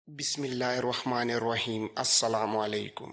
بسم اللہ الرحمن الرحیم۔ السلام علیکم۔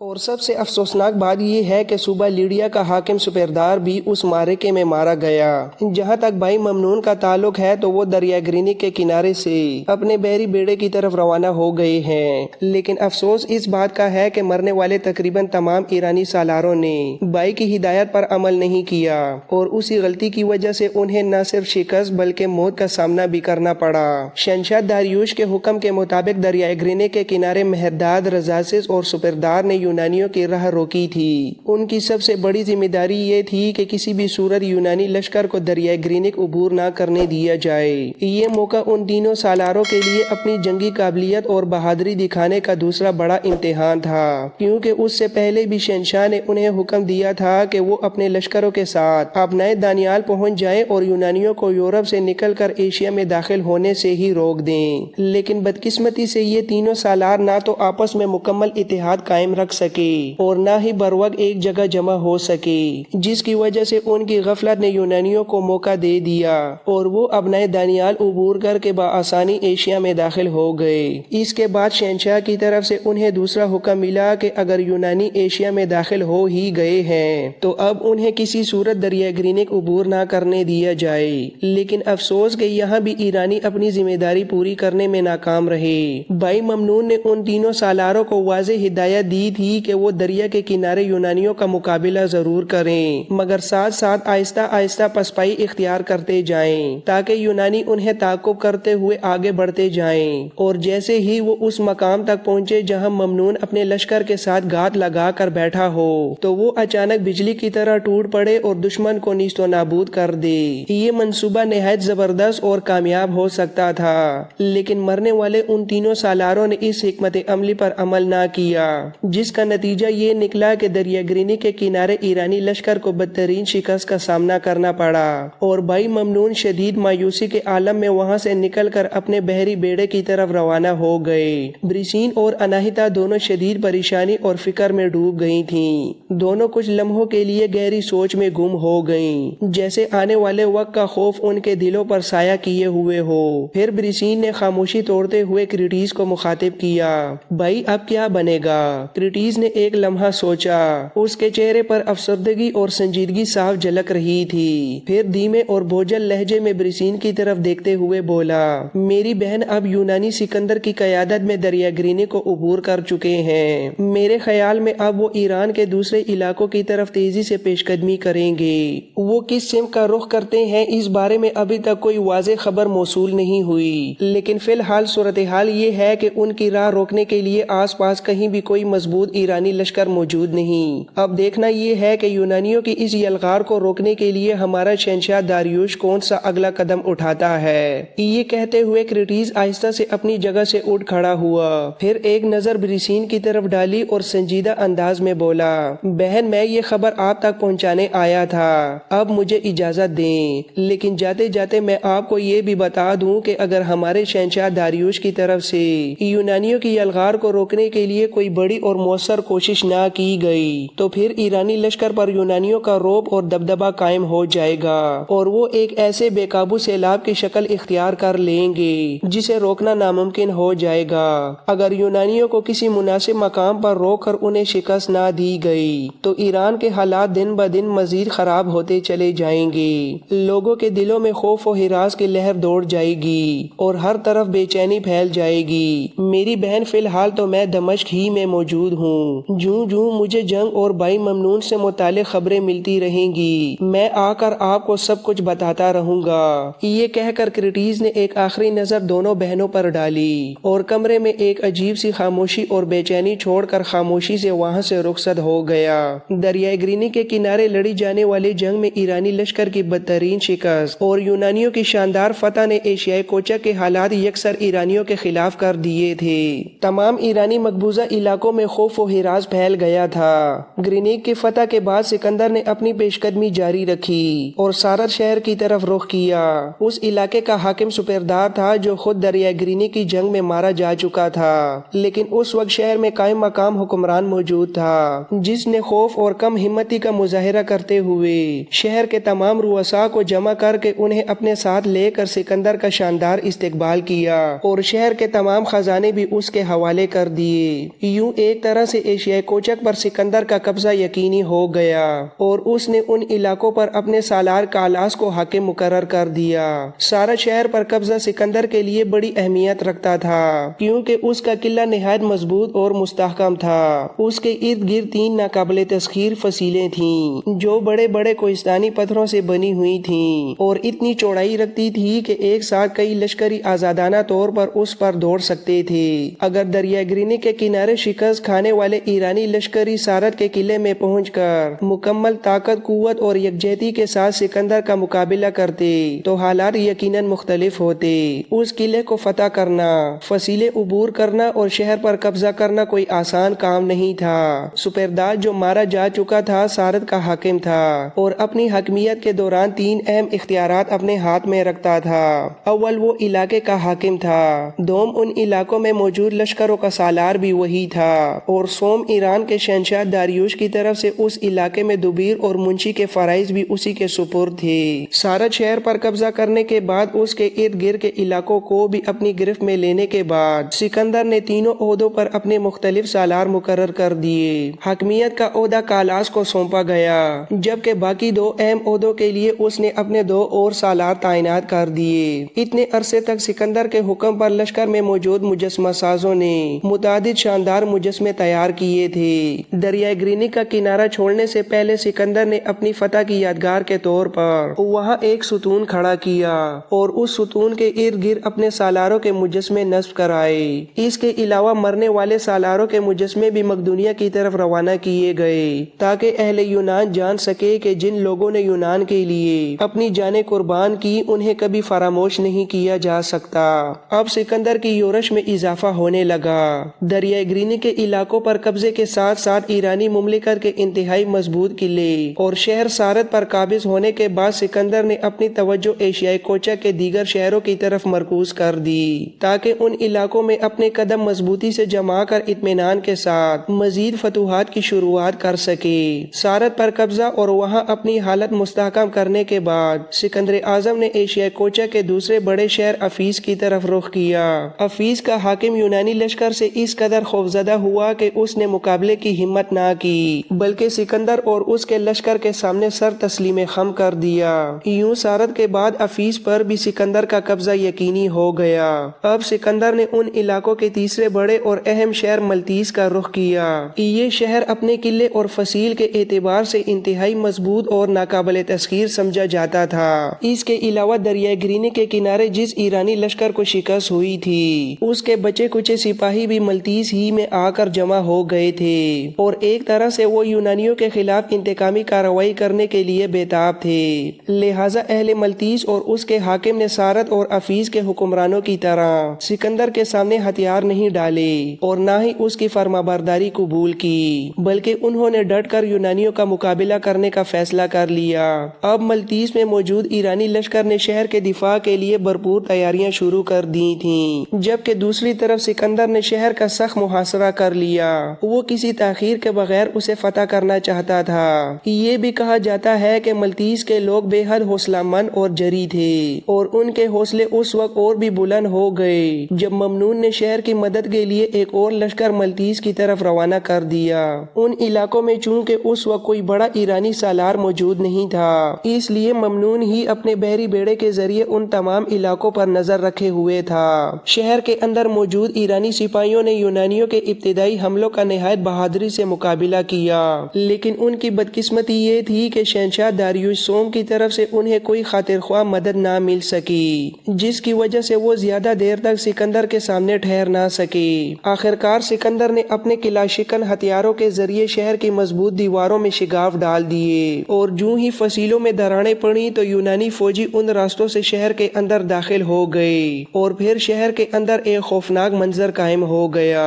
اور سب سے افسوسناک بات یہ ہے کہ صوبہ لیڈیا کا حاکم سپیردار بھی اس معرکے میں مارا گیا۔ جہاں تک بھائی ممنون کا تعلق ہے تو وہ دریا گرینک کے کنارے سے اپنے بحری بیڑے کی طرف روانہ ہو گئے ہیں، لیکن افسوس اس بات کا ہے کہ مرنے والے تقریباً تمام ایرانی سالاروں نے بھائی کی ہدایت پر عمل نہیں کیا، اور اسی غلطی کی وجہ سے انہیں نہ صرف شکست بلکہ موت کا سامنا بھی کرنا پڑا۔ شہنشاہ داریوش کے حکم کے مطابق دریائے گرینک کے کنارے مہرداد رزاسس اور سپیردار نے یونانیوں کی راہ روکی تھی۔ ان کی سب سے بڑی ذمہ داری یہ تھی کہ کسی بھی صورت یونانی لشکر کو دریائے گرینک عبور نہ کرنے دیا جائے۔ یہ موقع ان تینوں سالاروں کے لیے اپنی جنگی قابلیت اور بہادری دکھانے کا دوسرا بڑا امتحان تھا، کیونکہ اس سے پہلے بھی شہنشاہ نے انہیں حکم دیا تھا کہ وہ اپنے لشکروں کے ساتھ اپنائے دانیال پہنچ جائیں اور یونانیوں کو یورپ سے نکل کر ایشیا میں داخل ہونے سے ہی روک دیں، لیکن بدقسمتی سے یہ تینوں سالار نہ تو آپس میں مکمل اتحاد قائم رکھ سکے اور نہ ہی بروقت ایک جگہ جمع ہو سکے، جس کی وجہ سے ان کی غفلت نے یونانیوں کو موقع دے دیا اور وہ اپنائے دانیال عبور کر کے بآسانی ایشیا میں داخل ہو گئے۔ اس کے بعد شہنشاہ کی طرف سے انہیں دوسرا حکم ملا کہ اگر یونانی ایشیا میں داخل ہو ہی گئے ہیں تو اب انہیں کسی صورت دریائے گرینک عبور نہ کرنے دیا جائے، لیکن افسوس کہ یہاں بھی ایرانی اپنی ذمہ داری پوری کرنے میں ناکام رہے۔ بھائی ممنون نے ان تینوں سالاروں کو واضح ہدایت دی تھی کہ وہ دریا کے کنارے یونانیوں کا مقابلہ ضرور کریں، مگر ساتھ ساتھ آہستہ آہستہ پسپائی اختیار کرتے جائیں تاکہ یونانی انہیں تعقب کرتے ہوئے آگے بڑھتے جائیں، اور جیسے ہی وہ اس مقام تک پہنچے جہاں ممنون اپنے لشکر کے ساتھ گھات لگا کر بیٹھا ہو تو وہ اچانک بجلی کی طرح ٹوٹ پڑے اور دشمن کو نیست و نابود کر دے۔ یہ منصوبہ نہایت زبردست اور کامیاب ہو سکتا تھا، لیکن مرنے والے ان تینوں سالاروں نے اس حکمت عملی پر عمل نہ کیا، جس کا نتیجہ یہ نکلا کہ دریا گرینک کے کنارے ایرانی لشکر کو بدترین شکست کا سامنا کرنا پڑا، اور بھائی ممنون شدید مایوسی کے عالم میں وہاں سے نکل کر اپنے بحری بیڑے کی طرف روانہ ہو گئے۔ بریسین اور اناہیتا دونوں شدید پریشانی اور فکر میں ڈوب گئی تھیں۔ دونوں کچھ لمحوں کے لیے گہری سوچ میں گم ہو گئیں، جیسے آنے والے وقت کا خوف ان کے دلوں پر سایہ کیے ہوئے ہو۔ پھر بریسین نے خاموشی توڑتے ہوئے کریٹیس کو مخاطب کیا، بھائی اب کیا بنے گا؟ کریٹیس نے ایک لمحہ سوچا، اس کے چہرے پر افسردگی اور سنجیدگی صاف جھلک رہی تھی، پھر دھیمے اور بوجھل لہجے میں بریسین کی طرف دیکھتے ہوئے بولا، میری بہن اب یونانی سکندر کی قیادت میں دریا گرینک کو عبور کر چکے ہیں۔ میرے خیال میں اب وہ ایران کے دوسرے علاقوں کی طرف تیزی سے پیش قدمی کریں گے۔ وہ کس سمت کا رخ کرتے ہیں اس بارے میں ابھی تک کوئی واضح خبر موصول نہیں ہوئی، لیکن فی الحال صورتحال یہ ہے کہ ان کی راہ روکنے کے لیے آس پاس کہیں بھی کوئی مضبوط ایرانی لشکر موجود نہیں۔ اب دیکھنا یہ ہے کہ یونانیوں کی اس یلغار کو روکنے کے لیے ہمارا شہنشاہ داریوش کون سا اگلا قدم اٹھاتا ہے۔ یہ کہتے ہوئے کریٹیس آہستہ سے اپنی جگہ سے اٹھ کھڑا ہوا، پھر ایک نظر بریسین کی طرف ڈالی اور سنجیدہ انداز میں بولا، بہن میں یہ خبر آپ تک پہنچانے آیا تھا، اب مجھے اجازت دیں، لیکن جاتے جاتے میں آپ کو یہ بھی بتا دوں کہ اگر ہمارے شہنشاہ داریوش کی طرف سے یونانیوں کی یلغار کو روکنے کے لیے کوئی بڑی اور مؤثر کوشش نہ کی گئی تو پھر ایرانی لشکر پر یونانیوں کا رعب اور دبدبہ قائم ہو جائے گا، اور وہ ایک ایسے بے قابو سیلاب کی شکل اختیار کر لیں گے جسے روکنا ناممکن ہو جائے گا۔ اگر یونانیوں کو کسی مناسب مقام پر روک کر انہیں شکست نہ دی گئی تو ایران کے حالات دن بدن مزید خراب ہوتے چلے جائیں گے، لوگوں کے دلوں میں خوف و ہراس کی لہر دوڑ جائے گی اور ہر طرف بے چینی پھیل جائے گی۔ میری بہن فی الحال تو میں دمشق ہی میں موجود ہوں، جوں مجھے جنگ اور بھائی ممنون سے متعلق خبریں ملتی رہیں گی میں آ کر آپ کو سب کچھ بتاتا رہوں گا۔ یہ کہہ کر کریٹیس نے ایک آخری نظر دونوں بہنوں پر ڈالی اور کمرے میں ایک عجیب سی خاموشی اور بے چینی چھوڑ کر خاموشی سے وہاں سے رخصت ہو گیا۔ دریائے گرینک کے کنارے لڑی جانے والی جنگ میں ایرانی لشکر کی بدترین شکست اور یونانیوں کی شاندار فتح نے ایشیائی کوچک کے حالات یکسر ایرانیوں کے خلاف کر دیے تھے۔ تمام ایرانی مقبوضہ علاقوں میں خوف خوف و ہراس پھیل گیا تھا۔ گرینیک کی فتح کے بعد سکندر نے اپنی پیش قدمی جاری رکھی اور سارت شہر کی طرف رخ کیا۔ اس علاقے کا حاکم سپردار تھا جو خود دریائے گرینیک کی جنگ میں مارا جا چکا تھا، لیکن اس وقت شہر میں قائم مقام حکمران موجود تھا جس نے خوف اور کم ہمتی کا مظاہرہ کرتے ہوئے شہر کے تمام رؤساء کو جمع کر کے انہیں اپنے ساتھ لے کر سکندر کا شاندار استقبال کیا اور شہر کے تمام خزانے بھی اس کے حوالے کر دیے۔ یوں ایک طرح سے ایشیائی کوچک پر سکندر کا قبضہ یقینی ہو گیا اور اس نے ان علاقوں پر اپنے سالار کالاس کو حاکم مقرر کر دیا۔ سارا شہر پر قبضہ سکندر کے لیے بڑی اہمیت رکھتا تھا کیونکہ اس کا قلعہ نہایت مضبوط اور مستحکم تھا۔ اس کے ارد گرد 3 ناقابل تسخیر فصیلیں تھیں جو بڑے بڑے کوہستانی پتھروں سے بنی ہوئی تھیں اور اتنی چوڑائی رکھتی تھی کہ ایک ساتھ کئی لشکری آزادانہ طور پر اس پر دوڑ سکتے تھے۔ اگر دریائے گرینیک کے کنارے شکست کھانے والے ایرانی لشکری سارت کے قلعے میں پہنچ کر مکمل طاقت، قوت اور یکجہتی کے ساتھ سکندر کا مقابلہ کرتے تو حالات یقیناً مختلف ہوتے۔ اس قلعے کو فتح کرنا، فصیلیں عبور کرنا اور شہر پر قبضہ کرنا کوئی آسان کام نہیں تھا۔ سپردار جو مارا جا چکا تھا سارت کا حاکم تھا اور اپنی حاکمیت کے دوران 3 اہم اختیارات اپنے ہاتھ میں رکھتا تھا۔ اول وہ علاقے کا حاکم تھا، دوم ان علاقوں میں موجود لشکروں کا سالار بھی وہی تھا، اور سوم ایران کے شہنشاہ داریوش کی طرف سے اس علاقے میں دبیر اور منشی کے فرائض بھی اسی کے سپرد تھے۔ سارت شہر پر قبضہ کرنے کے بعد اس کے ارد گرد کے علاقوں کو بھی اپنی گرفت میں لینے کے بعد سکندر نے تینوں عہدوں پر اپنے مختلف سالار مقرر کر دیے۔ حاکمیت کا عہدہ کالاس کو سونپا گیا جبکہ باقی 2 اہم عہدوں کے لیے اس نے اپنے 2 اور سالار تعینات کر دیے۔ اتنے عرصے تک سکندر کے حکم پر لشکر میں موجود مجسمہ سازوں نے متعدد شاندار مجسمے تیار کیے تھے۔ دریائے گرینیک کا کنارہ چھوڑنے سے پہلے سکندر نے اپنی فتح کی یادگار کے طور پر وہاں ایک ستون کھڑا کیا اور اس ستون کے ارد گرد اپنے سالاروں کے مجسمے نصب کرائے۔ اس کے علاوہ مرنے والے سالاروں کے مجسمے بھی مقدونیہ کی طرف روانہ کیے گئے تاکہ اہل یونان جان سکے کہ جن لوگوں نے یونان کے لیے اپنی جانیں قربان کی انہیں کبھی فراموش نہیں کیا جا سکتا۔ اب سکندر کی یورش میں اضافہ ہونے لگا۔ دریائے گرینیک کے علاقوں پر قبضے کے ساتھ ساتھ ایرانی مملکت کے انتہائی مضبوط قلعے اور شہر سارت پر قابض ہونے کے بعد سکندر نے اپنی توجہ ایشیائی کوچک کے دیگر شہروں کی طرف مرکوز کر دی تاکہ ان علاقوں میں اپنے قدم مضبوطی سے جما کر اطمینان کے ساتھ مزید فتوحات کی شروعات کر سکے۔ سارت پر قبضہ اور وہاں اپنی حالت مستحکم کرنے کے بعد سکندر اعظم نے ایشیائی کوچک کے دوسرے بڑے شہر افیس کی طرف رخ کیا۔ افیس کا حاکم یونانی لشکر سے اس قدر خوفزدہ ہوا کہ اس نے مقابلے کی ہمت نہ کی بلکہ سکندر اور اس کے لشکر کے سامنے سر تسلیم خم کر دیا۔ یوں سارت کے بعد افیس پر بھی سکندر کا قبضہ یقینی ہو گیا۔ اب سکندر نے ان علاقوں کے تیسرے بڑے اور اہم شہر ملتیس کا رخ کیا۔ یہ شہر اپنے قلعے اور فصیل کے اعتبار سے انتہائی مضبوط اور ناقابل تسخیر سمجھا جاتا تھا۔ اس کے علاوہ دریائے گرینیک کے کنارے جس ایرانی لشکر کو شکست ہوئی تھی اس کے بچے کچے سپاہی بھی ملتیس ہی میں آ کر جمع ہو گئے تھے اور ایک طرح سے وہ یونانیوں کے خلاف انتقامی کارروائی کرنے کے لیے بےتاب تھے۔ لہٰذا اہل ملتیس اور اس کے حاکم نے سارت اور افیس کے حکمرانوں کی طرح سکندر کے سامنے ہتھیار نہیں ڈالے اور نہ ہی اس کی فرمانبرداری قبول کی بلکہ انہوں نے ڈٹ کر یونانیوں کا مقابلہ کرنے کا فیصلہ کر لیا۔ اب ملتیس میں موجود ایرانی لشکر نے شہر کے دفاع کے لیے بھرپور تیاریاں شروع کر دی تھیں جبکہ دوسری طرف سکندر نے شہر کا سخت محاصرہ کر لیا۔ وہ کسی تاخیر کے بغیر اسے فتح کرنا چاہتا تھا۔ یہ بھی کہا جاتا ہے کہ ملتیس کے لوگ بے حد حوصلہ مند اور جری تھے اور ان کے حوصلے اس وقت اور بھی بلند ہو گئے جب ممنون نے شہر کی مدد کے لیے ایک اور لشکر ملتیس کی طرف روانہ کر دیا۔ ان علاقوں میں چونکہ اس وقت کوئی بڑا ایرانی سالار موجود نہیں تھا اس لیے ممنون ہی اپنے بحری بیڑے کے ذریعے ان تمام علاقوں پر نظر رکھے ہوئے تھا۔ شہر کے اندر موجود ایرانی سپاہیوں نے یونانیوں کے ابتدائی حملوں کا نہایت بہادری سے مقابلہ کیا لیکن ان کی بدقسمتی یہ تھی کہ شہنشاہ داریوش سوم کی طرف سے انہیں کوئی خاطر خواہ مدد نہ مل سکی جس کی وجہ سے وہ زیادہ دیر تک سکندر کے سامنے ٹھہر نہ سکے۔ آخرکار سکندر نے اپنے قلعہ شکن ہتھیاروں کے ذریعے شہر کی مضبوط دیواروں میں شگاف ڈال دیے اور جوں ہی فصیلوں میں دراڑیں پڑی تو یونانی فوجی ان راستوں سے شہر کے اندر داخل ہو گئے اور پھر شہر کے اندر ایک خوفناک منظر قائم ہو گیا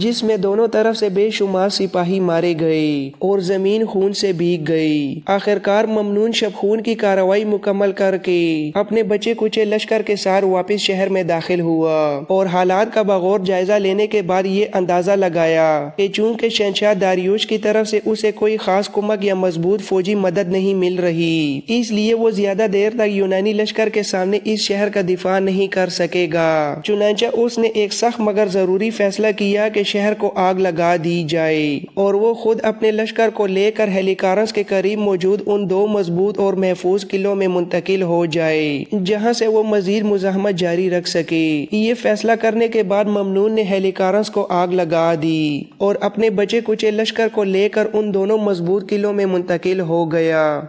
جس میں دونوں طرف سے بے شمار سپاہی مارے گئے اور زمین خون سے بھیگ گئی۔ آخرکار ممنون شب خون کی کارروائی مکمل کر کے اپنے بچے کچے لشکر کے ساتھ واپس شہر میں داخل ہوا اور حالات کا بغور جائزہ لینے کے بعد یہ اندازہ لگایا کہ چونکہ شہنشاہ داریوش کی طرف سے اسے کوئی خاص کمک یا مضبوط فوجی مدد نہیں مل رہی، اس لیے وہ زیادہ دیر تک یونانی لشکر کے سامنے اس شہر کا دفاع نہیں کر سکے گا۔ چنانچہ اس نے ایک سخت مگر ضروری فیصلہ کیا کہ شہر کو آگ لگا دی جائے اور وہ خود اپنے لشکر کو لے کر ہیلیکارنس کے قریب موجود ان دو مضبوط اور محفوظ قلعوں میں منتقل ہو جائے جہاں سے وہ مزید مزاحمت جاری رکھ سکے۔ یہ فیصلہ کرنے کے بعد ممنون نے ہیلیکارنس کو آگ لگا دی اور اپنے بچے کچے لشکر کو لے کر ان دونوں مضبوط قلعوں میں منتقل ہو گیا۔